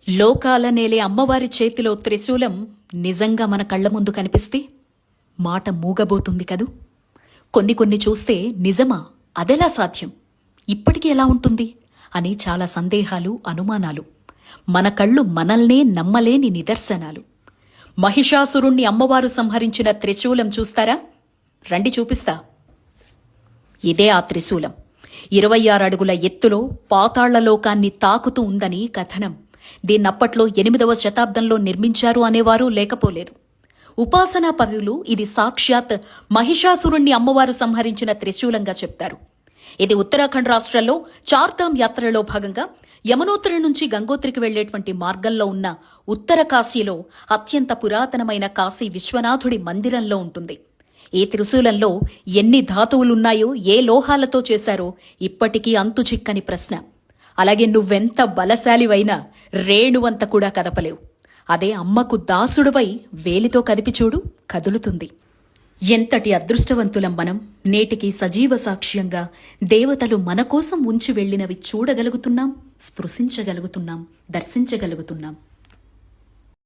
లోకాల నేలే అమ్మవారి చేతిలో త్రిశూలం నిజంగా మన కళ్ల ముందు కనిపిస్తే మాట మూగబోతుంది కదూ. కొన్ని చూస్తే నిజమా, అదెలా సాధ్యం, ఇప్పటికీ ఎలా ఉంటుంది అని చాలా సందేహాలు, అనుమానాలు. మన కళ్ళు మనల్నే నమ్మలేని నిదర్శనాలు. మహిషాసురుణ్ణి అమ్మవారు సంహరించిన త్రిశూలం చూస్తారా? రండి చూపిస్తా. ఇదే ఆ త్రిశూలం. 26 అడుగుల ఎత్తులో పాతాళ్లలోకాన్ని తాకుతూ ఉందని కథనం. దీన్నప్పట్లో 8వ శతాబ్దంలో నిర్మించారు అనేవారు లేకపోలేదు. ఉపాసనా పదులు ఇది సాక్షాత్ మహిషాసురుణ్ణి అమ్మవారు సంహరించిన త్రిశూలంగా చెప్తారు. ఇది ఉత్తరాఖండ్ రాష్ట్రంలో చార్ధామ్ యాత్రలో భాగంగా యమునోత్రి నుంచి గంగోత్రికి వెళ్లేటువంటి మార్గంలో ఉన్న ఉత్తర కాశీలో అత్యంత పురాతనమైన కాశీ విశ్వనాథుడి మందిరంలో ఉంటుంది. ఈ త్రిశూలంలో ఎన్ని ధాతువులున్నాయో, ఏ లోహాలతో చేశారో ఇప్పటికీ అంతు చిక్కని ప్రశ్న. అలాగే నువ్వెంత బలశాలివైనా రేణువంత కూడా కదపలేవు. అదే అమ్మకు దాసుడువై వేలితో కదిపి చూడు, కదులుతుంది. ఎంతటి అదృష్టవంతులం మనం. నేటికి సజీవ సాక్ష్యంగా దేవతలు మన కోసం ఉంచి వెళ్లినవి చూడగలుగుతున్నాం, స్పృశించగలుగుతున్నాం, దర్శించగలుగుతున్నాం.